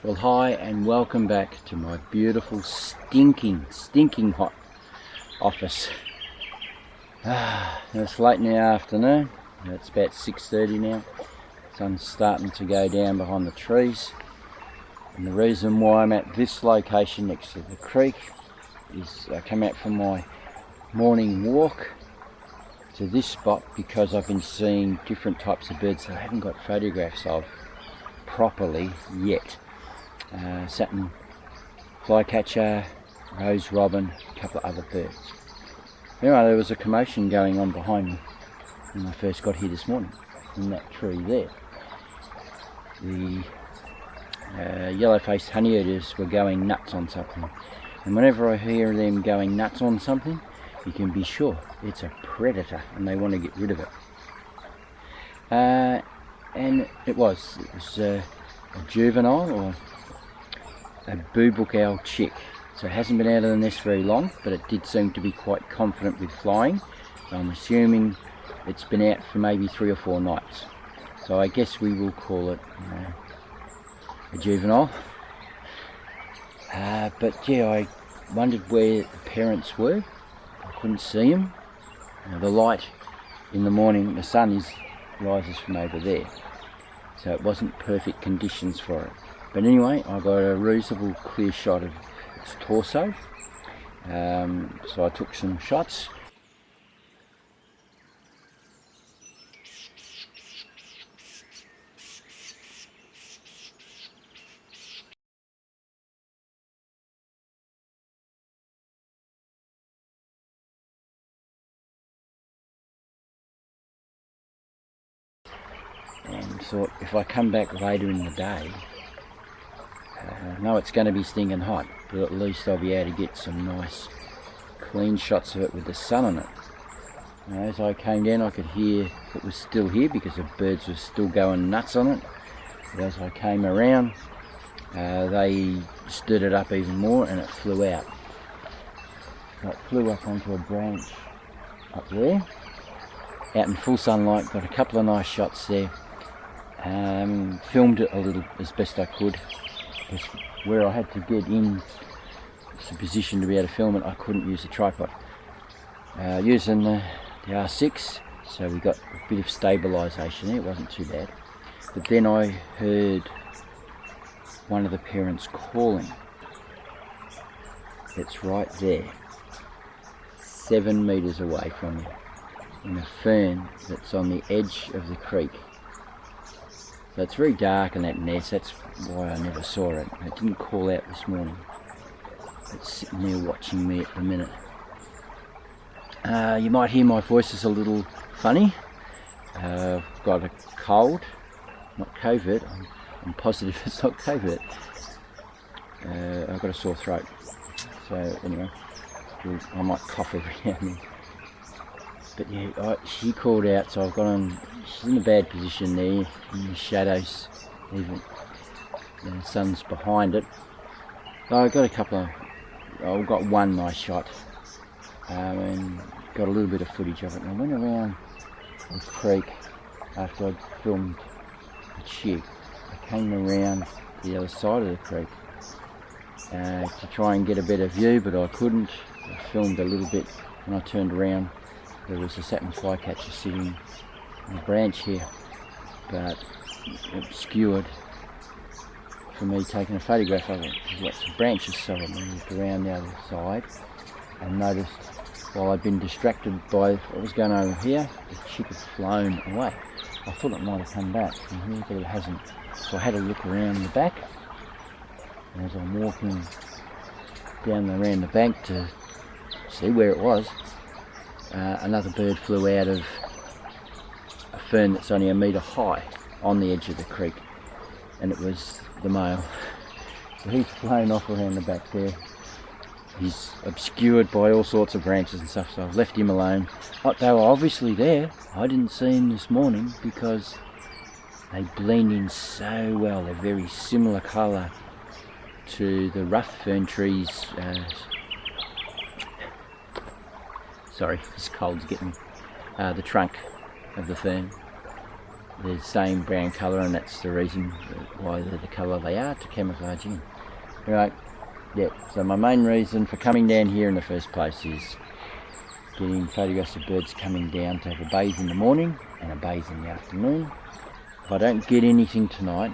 Well, hi and welcome back to my beautiful stinking hot office. It's late in the afternoon. It's about 6:30 now. Sun's starting to go down behind the trees. And the reason why I'm at this location next to the creek is I came out from my morning walk to this spot because I've been seeing different types of birds that I haven't got photographs of properly yet. Satin flycatcher, rose robin, a couple of other birds. Anyway, there was a commotion going on behind me when I first got here this morning in that tree there. The Yellow Faced Honeyeaters were going nuts on something, and whenever I hear them going nuts on something, you can be sure it's a predator and they want to get rid of it. And it was a juvenile, or a BooBook owl chick. So it hasn't been out of the nest very long, but it did seem to be quite confident with flying. So I'm assuming it's been out for maybe 3 or 4 nights. So I guess we will call it a juvenile. But yeah, I wondered where the parents were. I couldn't see them. The light in the morning, the sun rises from over there. So it wasn't perfect conditions for it. But anyway, I got a reasonable clear shot of its torso. So I took some shots. And thought if I come back later in the day, I know it's going to be stinking hot, but at least I'll be able to get some nice clean shots of it with the sun on it. As I came down, I could hear it was still here because the birds were still going nuts on it. But as I came around, they stirred it up even more and it flew out. It flew up onto a branch up there, out in full sunlight. Got a couple of nice shots there. Filmed it a little as best I could. Because where I had to get in the position to be able to film it, I couldn't use a tripod. Using the R6, so we got a bit of stabilisation there, it wasn't too bad. But then I heard one of the parents calling. It's right there, 7 metres away from me, in a fern that's on the edge of the creek. So it's very dark in that nest, that's why I never saw it. It didn't call out this morning. It's sitting there watching me at the minute. You might hear my voice is a little funny. I've got a cold, not COVID. I'm positive it's not COVID. I've got a sore throat. So anyway, I might cough every now and then. But yeah, she called out, so I've got on. She's in a bad position there in the shadows, even the sun's behind it. So I got a couple of, I got one nice shot, and got a little bit of footage of it. And I went around the creek after I'd filmed the chick. I came around the other side of the creek to try and get a better view, but I couldn't. I filmed a little bit. When I turned around, there was a satin flycatcher sitting on a branch here, but obscured from me taking a photograph of it. There's lots of branches, so I moved around the other side and noticed while I'd been distracted by what was going on over here, the chick had flown away. I thought it might have come back from here, but it hasn't. So I had to look around the back, and as I'm walking down around the bank to see where it was, another bird flew out of a fern that's only 1 metre high on the edge of the creek, and it was the male. So he's flown off around the back there. He's obscured by all sorts of branches and stuff, so I've left him alone. But they were obviously there. I didn't see him this morning because they blend in so well. They're very similar colour to the rough fern trees. Sorry, this cold's getting me. The trunk of the fern. the same brown colour, and that's the reason why they're the colour they are, to camouflage in. Right, yeah, so my main reason for coming down here in the first place is getting photographs of birds coming down to have a bathe in the morning and a bathe in the afternoon. If I don't get anything tonight,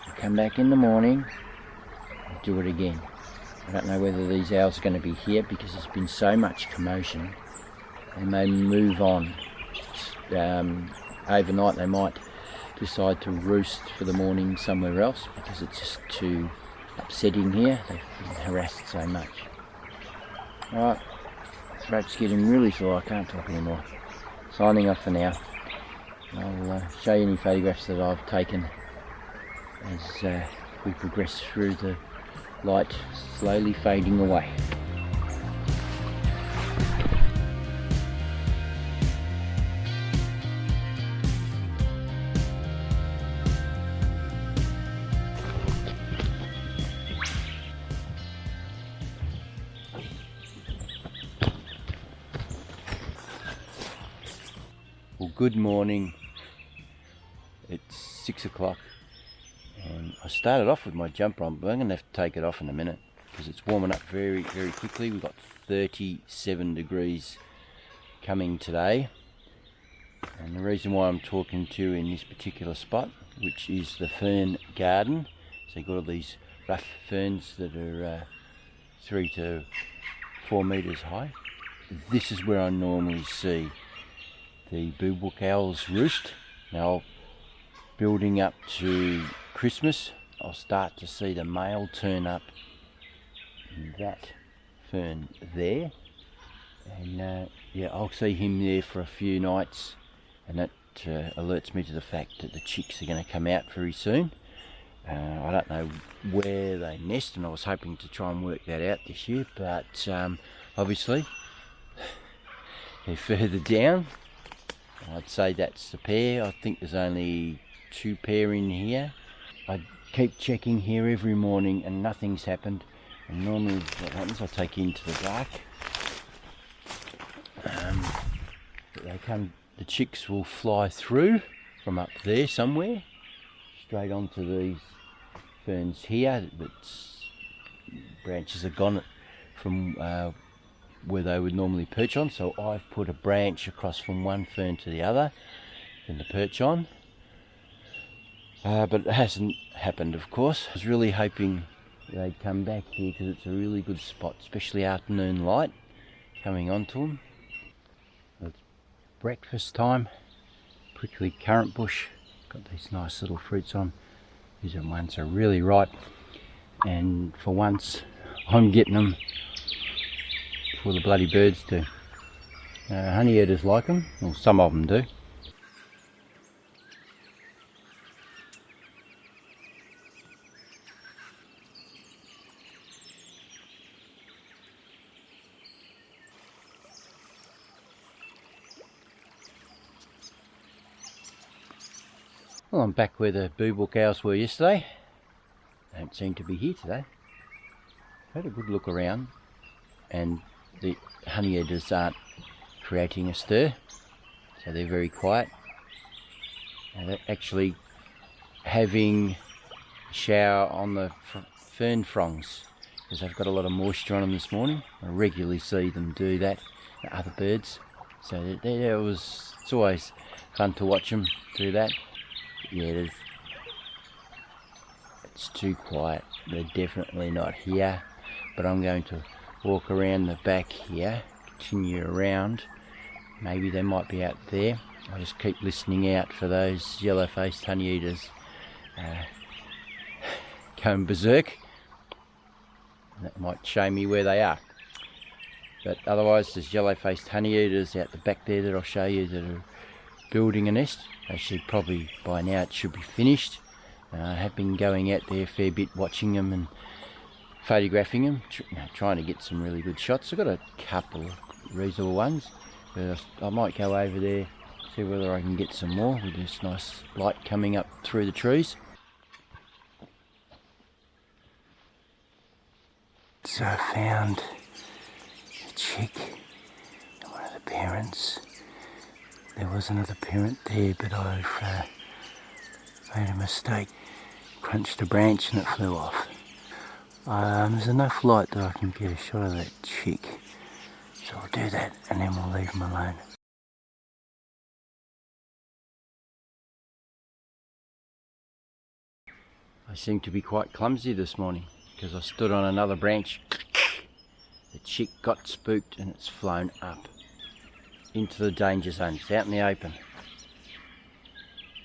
I'll come back in the morning and do it again. I don't know whether these owls are going to be here because there's been so much commotion. They may move on. Overnight they might decide to roost for the morning somewhere else because it's just too upsetting here. They've been harassed so much. Alright, throat's getting really sore, I can't talk anymore. Signing off for now. I'll show you any photographs that I've taken as we progress through the light slowly fading away. Well, good morning. It's 6 o'clock and I started off with my jumper on, but I'm going to have to take it off in a minute because it's warming up very, very quickly. We've got 37 degrees coming today, and the reason why I'm talking to you in this particular spot, which is the fern garden, so you've got all these rough ferns that are 3 to 4 metres high. This is where I normally see the BooBook owls roost. Now, building up to Christmas, I'll start to see the male turn up in that fern there, and yeah, I'll see him there for a few nights, and that alerts me to the fact that the chicks are going to come out very soon. I don't know where they nest, and I was hoping to try and work that out this year, but obviously they're further down. I'd say that's the pair. I think there's only 2 pair in here. I keep checking here every morning and nothing's happened, and normally what happens, I take you into the dark. The chicks will fly through from up there somewhere straight onto these ferns here. That's branches are gone from where they would normally perch on, so I've put a branch across from one fern to the other and to perch on, but it hasn't happened, of course. I was really hoping they'd come back here because it's a really good spot, especially afternoon light coming onto them. It's breakfast time. Prickly currant bush, got these nice little fruits on. These ones are really ripe, and for once I'm getting them before the bloody birds do. Honeyeaters like them, well, some of them do. Well, I'm back where the BooBook owls were yesterday. They don't seem to be here today. Had a good look around, and the honeyeaters aren't creating a stir, so they're very quiet. And they're actually having a shower on the fern fronds because they've got a lot of moisture on them this morning. I regularly see them do that, other birds. So it's always fun to watch them do that. Yeah, it's too quiet. They're definitely not here, but I'm going to walk around the back here, continue around. Maybe they might be out there. I'll just keep listening out for those yellow-faced honeyeaters going berserk. That might show me where they are. But otherwise, there's yellow-faced honeyeaters out the back there that I'll show you that are building a nest. Actually, probably by now it should be finished. I have been going out there a fair bit, watching them and photographing them, trying to get some really good shots. I've got a couple of reasonable ones, but I might go over there, see whether I can get some more with this nice light coming up through the trees. So I found a chick, one of the parents, There was another parent there, but I've made a mistake. Crunched a branch and it flew off. There's enough light that I can get a shot of that chick. So I'll do that and then we'll leave him alone. I seem to be quite clumsy this morning because I stood on another branch. The chick got spooked and it's flown up into the danger zone. It's out in the open.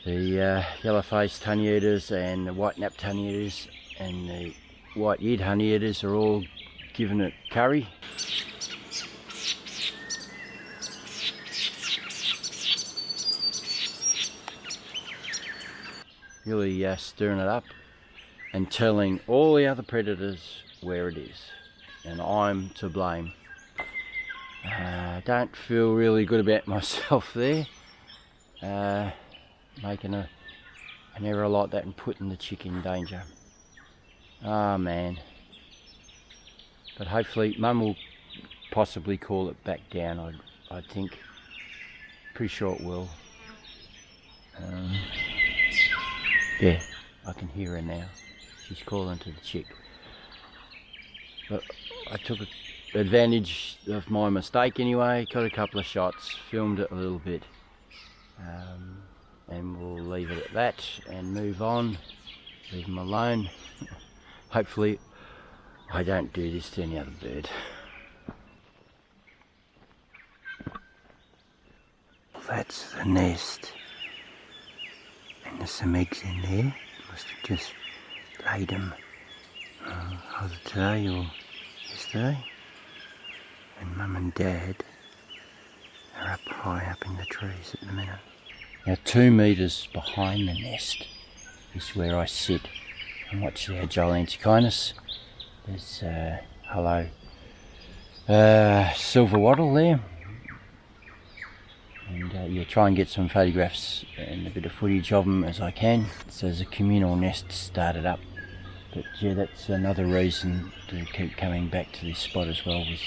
The Yellow Faced Honeyeaters and the white-napped honeyeaters and the white-eared honeyeaters are all giving it curry. Really stirring it up and telling all the other predators where it is, and I'm to blame. Don't feel really good about myself there, making an error like that and putting the chick in danger. Oh man. But hopefully Mum will possibly call it back down. I think, pretty sure it will. Yeah, I can hear her now. She's calling to the chick. But I took advantage of my mistake anyway, got a couple of shots, filmed it a little bit, and we'll leave it at that and move on, leave them alone. Hopefully I don't do this to any other bird. That's the nest, and there's some eggs in there. Must have just laid them either today or yesterday. And Mum and Dad are up high up in the trees at the minute. Now 2 metres behind the nest is where I sit and watch the agile antechinus. There's hello silver wattle there, and yeah, try and get some photographs and a bit of footage of them as I can. So there's a communal nest started up, but yeah, that's another reason to keep coming back to this spot as well with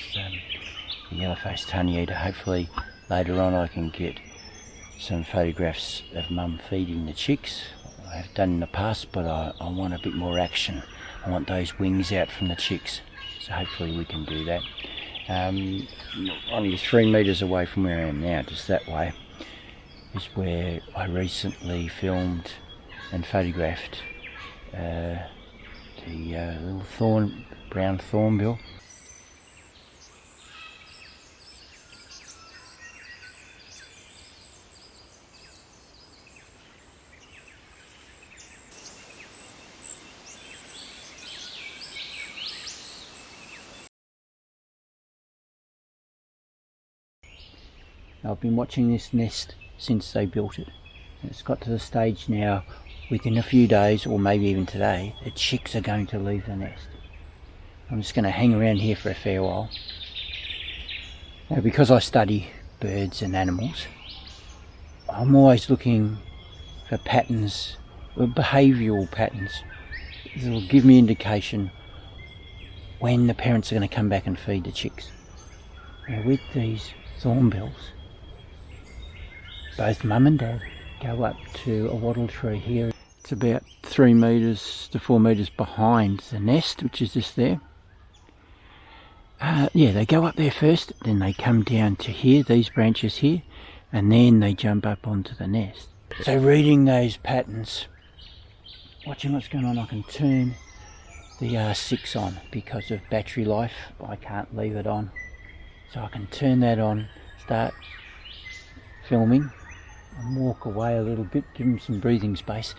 the Yellow Faced Honeyeater. Hopefully later on I can get some photographs of Mum feeding the chicks. I have done in the past, but I want a bit more action. I want those wings out from the chicks, so hopefully we can do that. Only 3 metres away from where I am now, just that way, is where I recently filmed and photographed the little brown thornbill. I've been watching this nest since they built it. It's got to the stage now, within a few days or maybe even today, the chicks are going to leave the nest. I'm just going to hang around here for a fair while. Now, because I study birds and animals, I'm always looking for patterns, or behavioural patterns, that will give me indication when the parents are going to come back and feed the chicks. Now, with these thornbills, both Mum and Dad go up to a wattle tree here. It's about 3 metres to 4 metres behind the nest, which is just there. Yeah, they go up there first, then they come down to here, these branches here, and then they jump up onto the nest. So reading those patterns, watching what's going on, I can turn the R6 on because of battery life. I can't leave it on. So I can turn that on, start filming, and walk away a little bit, give them some breathing space,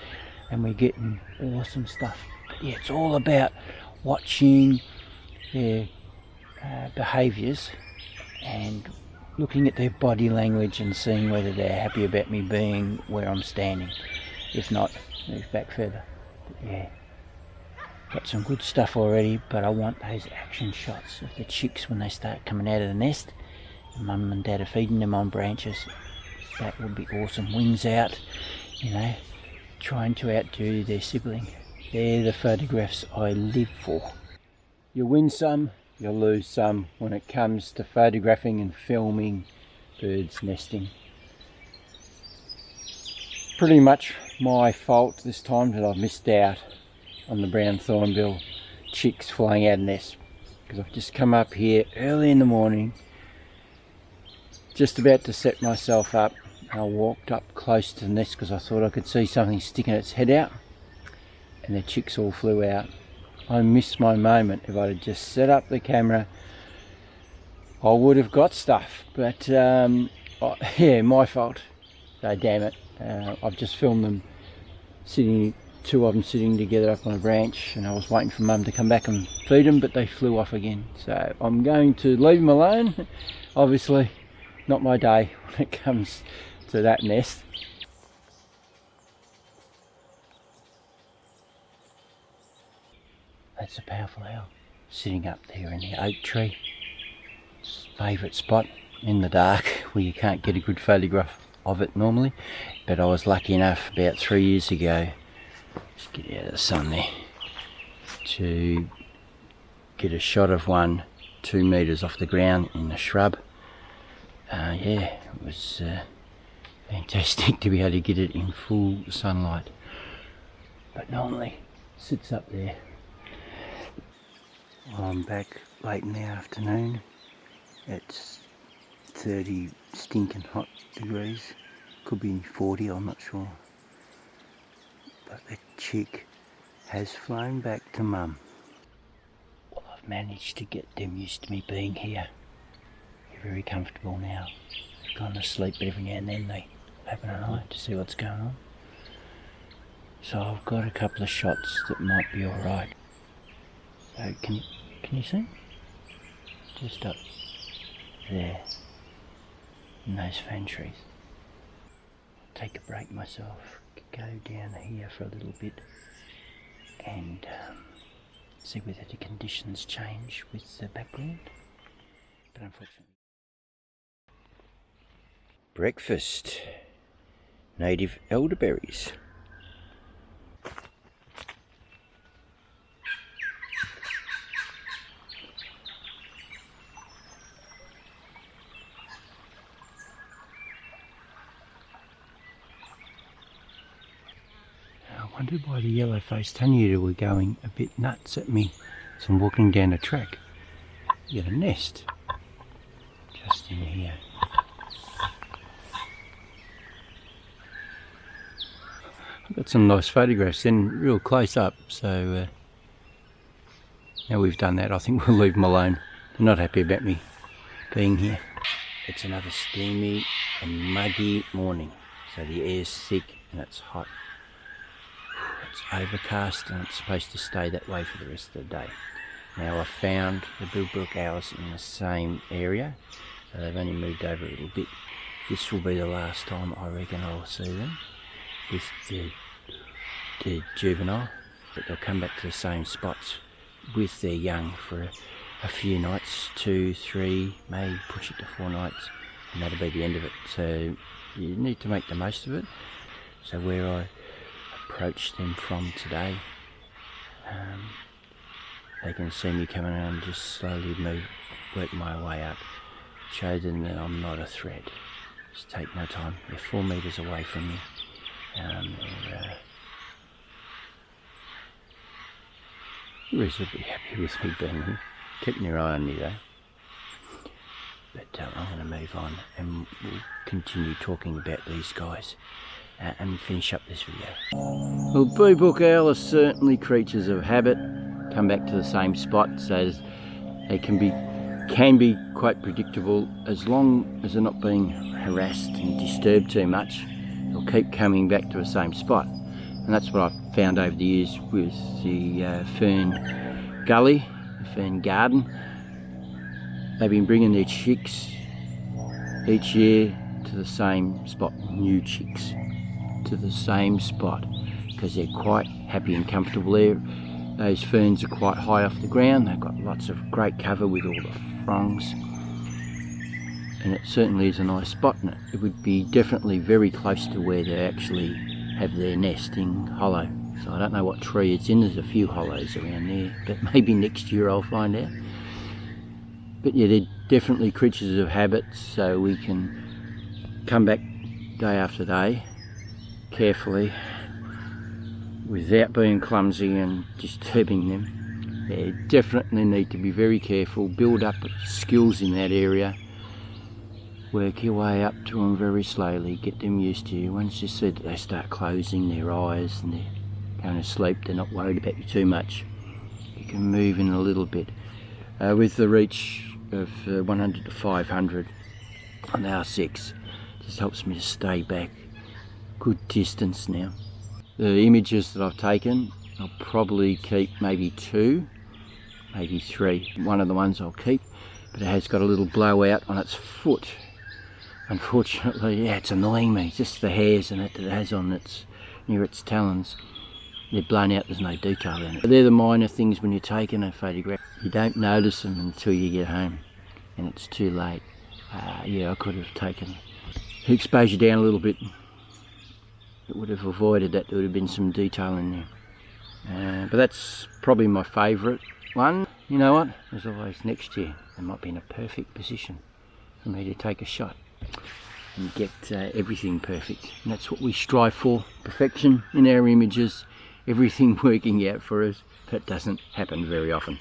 and we're getting awesome stuff. But yeah, it's all about watching their behaviours and looking at their body language and seeing whether they're happy about me being where I'm standing. If not, move back further. But yeah, got some good stuff already, but I want those action shots of the chicks when they start coming out of the nest. Mum and Dad are feeding them on branches. That would be awesome. Wings out, you know, trying to outdo their sibling. They're the photographs I live for. You win some, you lose some when it comes to photographing and filming birds nesting. pretty much my fault this time that I've missed out on the brown thornbill chicks flying out of nest, because I've just come up here early in the morning, just about to set myself up. I walked up close to the nest because I thought I could see something sticking its head out, and the chicks all flew out. I missed my moment. If I'd have just set up the camera, I would have got stuff, but yeah, my fault. So damn it. I've just filmed them sitting, two of them sitting together up on a branch, and I was waiting for Mum to come back and feed them, but they flew off again. So I'm going to leave them alone. Obviously not my day when it comes to that nest. That's a powerful owl sitting up there in the oak tree. It's a favourite spot in the dark where you can't get a good photograph of it normally, but I was lucky enough about 3 years ago, just get out of the sun there, to get a shot of one 2 metres off the ground in the shrub. Yeah, it was fantastic to be able to get it in full sunlight, but normally sits up there. I'm back late in the afternoon. It's 30 stinking hot degrees, could be 40, I'm not sure, but the chick has flown back to Mum. Well, I've managed to get them used to me being here. They're very comfortable now. They've gone to sleep, but every now and then they open an eye to see what's going on. So I've got a couple of shots that might be alright. So can you see? Just up there in those fern trees. I'll take a break myself, go down here for a little bit and see whether the conditions change with the background. But unfortunately. Breakfast. Native elderberries. I wondered why the Yellow Faced Honeyeater were going a bit nuts at me. So I'm walking down a track. You got a nest just in here. I've got some nice photographs in real close up, so now we've done that, I think we'll leave them alone. They're not happy about me being here. It's another steamy and muggy morning, so the air's thick and it's hot. It's overcast and it's supposed to stay that way for the rest of the day. Now I've found the BooBook owls in the same area, so they've only moved over a little bit. This will be the last time I reckon I'll see them with the juvenile, but they'll come back to the same spots with their young for a few nights, 2, 3, may push it to 4 nights, and that'll be the end of it. So you need to make the most of it. So where I approach them from today, they can see me coming around, just slowly work my way up, show them that I'm not a threat. Just take no time. They're 4 metres away from me. They're reasonably happy with me being here, keeping their eye on me though. But I'm going to move on and we'll continue talking about these guys and finish up this video. Well, BooBook owl are certainly creatures of habit, come back to the same spot, so they can be quite predictable as long as they're not being harassed and disturbed too much. They'll keep coming back to the same spot, and that's what I've found over the years with the fern gully, the fern garden. They've been bringing their chicks each year to the same spot, new chicks to the same spot, because they're quite happy and comfortable there. Those ferns are quite high off the ground, they've got lots of great cover with all the fronds, and it certainly is a nice spot, and it would be definitely very close to where they actually have their nesting hollow. So I don't know what tree it's in, there's a few hollows around there, but maybe next year I'll find out. But yeah, they're definitely creatures of habit, so we can come back day after day, carefully without being clumsy and disturbing them. You definitely need to be very careful, build up skills in that area, work your way up to them very slowly, get them used to you. Once you see that they start closing their eyes and they're going to sleep, they're not worried about you too much, you can move in a little bit. With the reach of 100 to 500 on the R6, just helps me to stay back good distance now. The images that I've taken, I'll probably keep maybe 2, maybe 3. One of the ones I'll keep, but it has got a little blowout on its foot. Unfortunately, yeah, it's annoying me. Just the hairs and it that it has on its near its talons. They're blown out, there's no detail in it. But they're the minor things when you're taking a photograph. You don't notice them until you get home and it's too late. Yeah, I could have taken the exposure down a little bit. It would have avoided that. There would have been some detail in there. But that's probably my favourite one. You know what? As always, next year they might be in a perfect position for me to take a shot and get everything perfect. And that's what we strive for, perfection in our images, everything working out for us. That doesn't happen very often.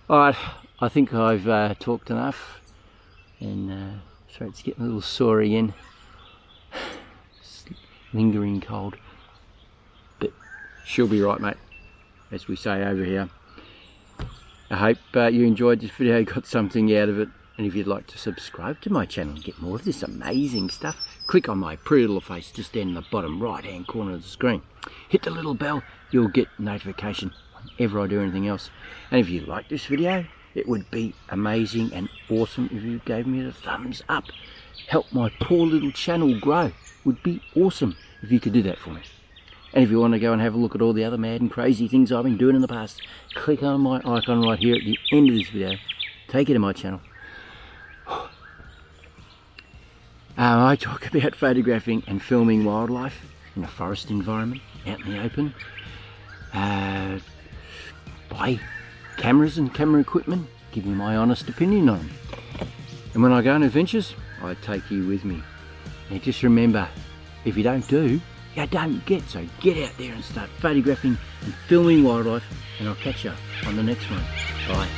Alright, I think I've talked enough, and throat's getting a little sore again. Lingering cold, but she'll be right, mate, as we say over here. I hope you enjoyed this video, got something out of it, and if you'd like to subscribe to my channel and get more of this amazing stuff, click on my pretty little face just down in the bottom right hand corner of the screen. Hit the little bell, you'll get notification whenever I do anything else. And if you like this video, it would be amazing and awesome if you gave me a thumbs up. Help my poor little channel grow. Would be awesome if you could do that for me. And if you want to go and have a look at all the other mad and crazy things I've been doing in the past, click on my icon right here at the end of this video. Take you to my channel. I talk about photographing and filming wildlife in a forest environment, out in the open. Buy cameras and camera equipment, give you my honest opinion on them. And when I go on adventures, I take you with me. And just remember, if you don't do, you don't get. So get out there and start photographing and filming wildlife, and I'll catch you on the next one. Bye.